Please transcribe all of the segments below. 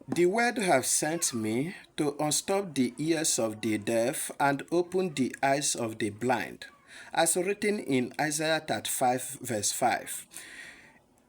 The word have sent me to unstop the ears of the deaf and open the eyes of the blind, as written in Isaiah 35, verse 5.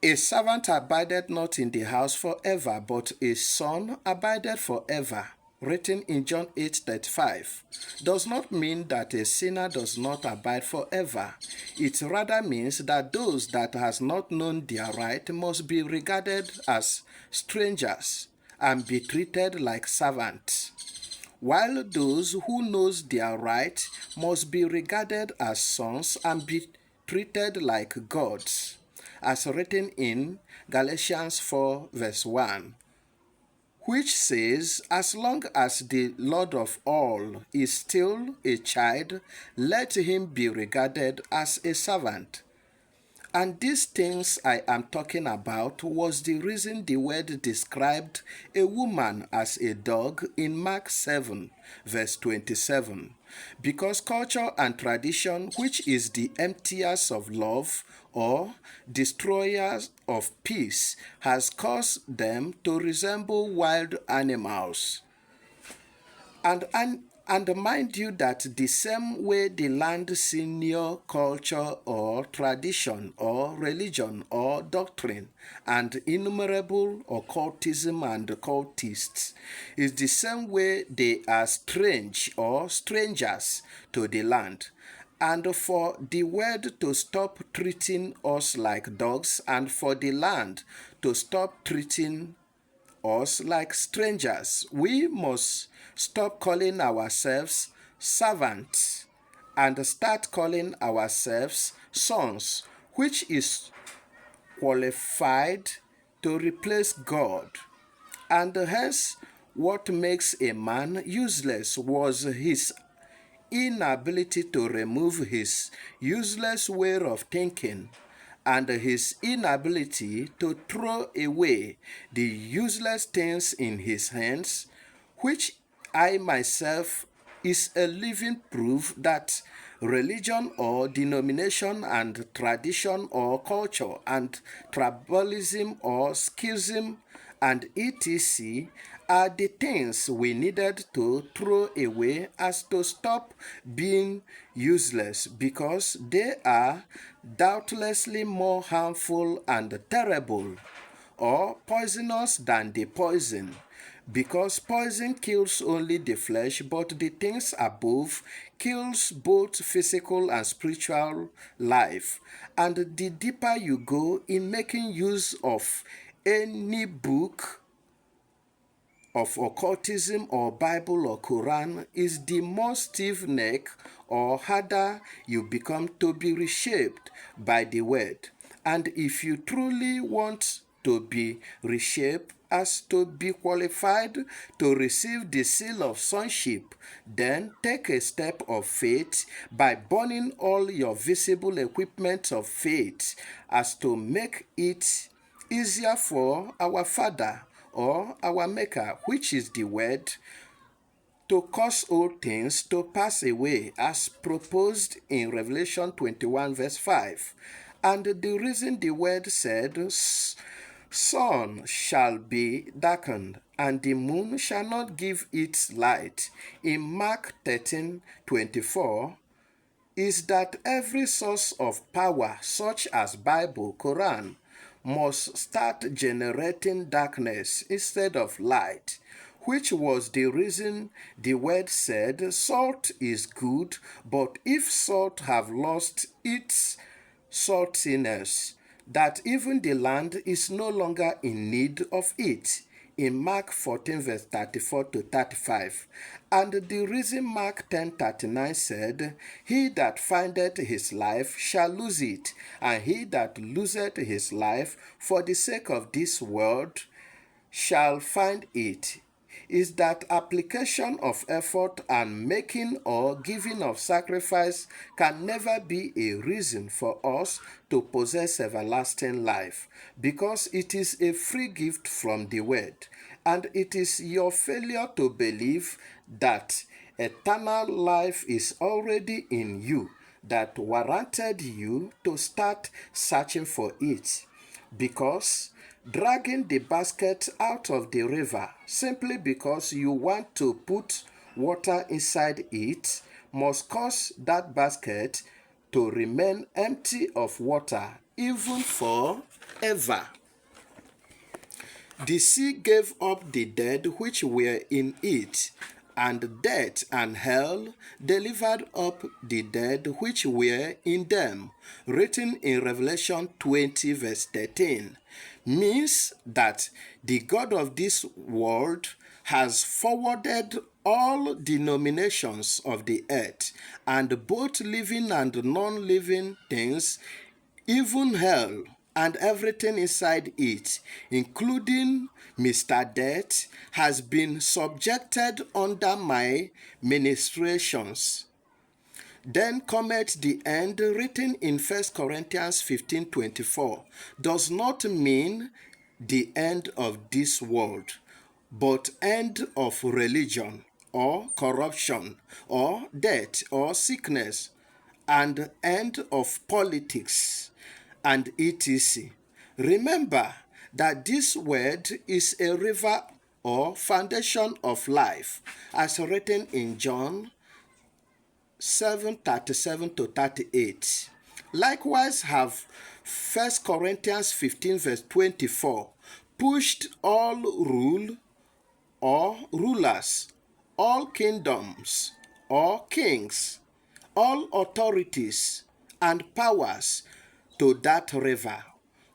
A servant abideth not in the house forever, but a son abideth forever, written in John 8:35, does not mean that a sinner does not abide forever. It rather means that those that has not known their right must be regarded as strangers and be treated like servants, while those who knows their right must be regarded as sons and be treated like gods, as written in Galatians 4 verse 1, which says, as long as the Lord of all is still a child, let him be regarded as a servant. And these things I am talking about was the reason the word described a woman as a dog in Mark 7, verse 27. Because culture and tradition, which is the emptiers of love or destroyers of peace, has caused them to resemble wild animals. And mind you that the same way the land senior culture or tradition or religion or doctrine and innumerable occultism and cultists is the same way they are strange or strangers to the land. And for the world to stop treating us like dogs and for the land to stop treating us like strangers, we must stop calling ourselves servants and start calling ourselves sons, which is qualified to replace God. And hence, what makes a man useless was his inability to remove his useless way of thinking and his inability to throw away the useless things in his hands, which I myself is a living proof that religion or denomination and tradition or culture and tribalism or schism and etc. are the things we needed to throw away as to stop being useless, because they are doubtlessly more harmful and terrible or poisonous than the poison, because poison kills only the flesh, but the things above kills both physical and spiritual life. And the deeper you go in making use of any book of occultism or Bible or Quran, is the more stiff neck or harder you become to be reshaped by the word. And if you truly want to be reshaped as to be qualified to receive the seal of sonship, then take a step of faith by burning all your visible equipment of faith as to make it easier for our Father or our Maker, which is the Word, to cause all things to pass away, as proposed in Revelation 21, verse 5. And the reason the Word said, sun shall be darkened, and the moon shall not give its light, in Mark 13:24, is that every source of power, such as Bible, Quran, must start generating darkness instead of light, which was the reason the word said, salt is good, but if salt have lost its saltiness, that even the land is no longer in need of it, in Mark 14 verse 34 to 35. And the reason Mark 10:39 said, he that findeth his life shall lose it, and he that loseth his life for the sake of this world shall find it, is that application of effort and making or giving of sacrifice can never be a reason for us to possess everlasting life, because it is a free gift from the word, and it is your failure to believe that eternal life is already in you that warranted you to start searching for it, because Dragging the basket out of the river simply because you want to put water inside it must cause that basket to remain empty of water even forever. The sea gave up the dead which were in it, and death and hell delivered up the dead which were in them. Written in Revelation 20 verse 13, means that the God of this world has forwarded all denominations of the earth, and both living and non-living things, even hell and everything inside it, including Mr. Death, has been subjected under my ministrations. Then cometh the end, written in 1 Corinthians 15:24, does not mean the end of this world, but end of religion, or corruption, or death, or sickness, and end of politics, and etc. Remember that this word is a river or foundation of life, as written in John 7:37-38. Likewise have 1 Corinthians 15 verse 24 pushed all rule or rulers, all kingdoms or kings, all authorities and powers to that river,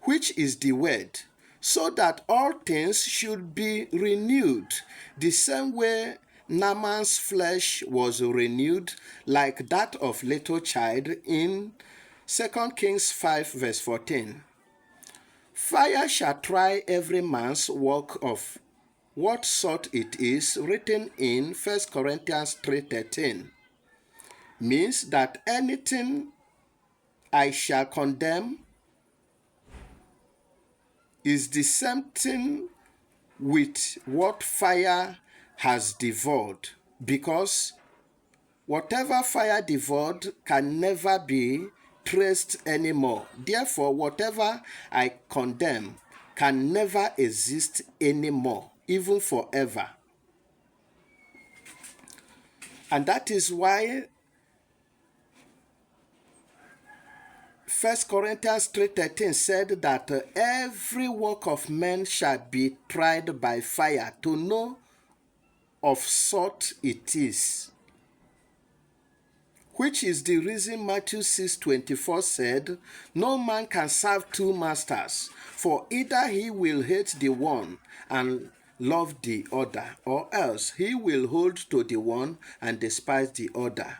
which is the word, so that all things should be renewed, the same way Naaman's flesh was renewed like that of little child in 2 Kings 5 verse 14. Fire shall try every man's work of what sort it is, written in 1 Corinthians 3:13, means that anything I shall condemn is the same thing with what fire has devoured, because whatever fire devoured can never be traced anymore. Therefore, whatever I condemn can never exist anymore, even forever. And that is why 1 Corinthians 3:13 said that every work of men shall be tried by fire, to know of sort it is. Which is the reason Matthew 6:24 said, no man can serve two masters, for either he will hate the one and love the other, or else he will hold to the one and despise the other.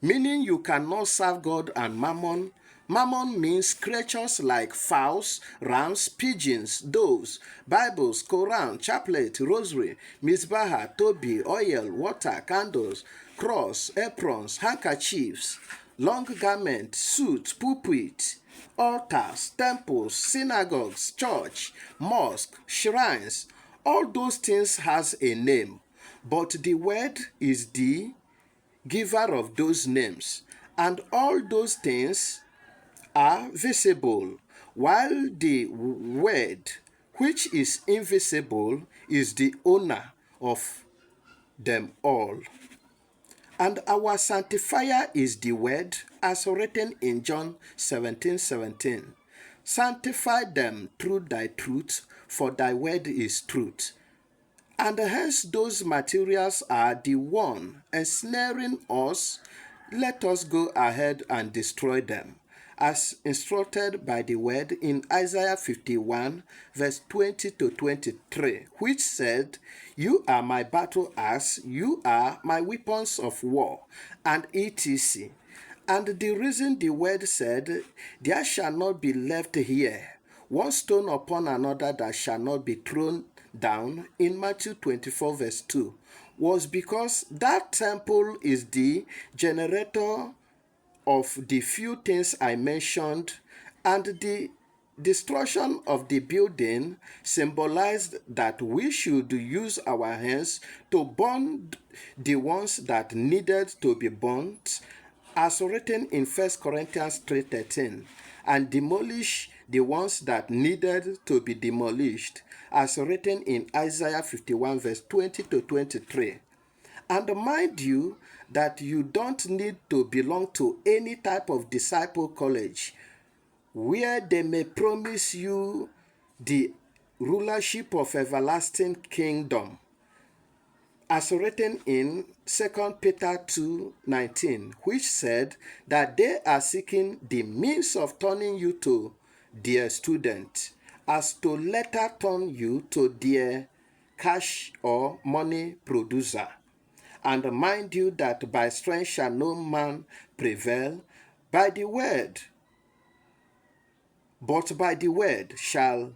Meaning you cannot serve God and mammon. Mammon means creatures like fowls, rams, pigeons, doves, Bibles, Quran, chaplet, rosary, misbah, toby, oil, water, candles, cross, aprons, handkerchiefs, long garment, suit, pulpit, altars, temples, synagogues, church, mosque, shrines. All those things has a name, but the word is the giver of those names, and all those things are visible, while the word, which is invisible, is the owner of them all. And our sanctifier is the word, as written in John 17:17. Sanctify them through thy truth, for thy word is truth. And hence those materials are the one ensnaring us. Let us go ahead and destroy them, as instructed by the word in Isaiah 51 verse 20-23, which said, you are my battle axe, you are my weapons of war, and etc. And the reason the word said, there shall not be left here one stone upon another that shall not be thrown down, in Matthew 24 verse 2, was because that temple is the generator of the few things I mentioned, and the destruction of the building symbolized that we should use our hands to burn the ones that needed to be burnt, as written in 1 Corinthians 3:13, and demolish the ones that needed to be demolished, as written in Isaiah 51 verse 20 to 23. And mind you that you don't need to belong to any type of disciple college where they may promise you the rulership of everlasting kingdom, as written in 2 Peter 2:19, which said that they are seeking the means of turning you to their student, as to later turn you to their cash or money producer. And mind you that by strength shall no man prevail, by the word, but by the word shall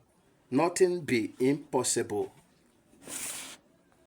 nothing be impossible.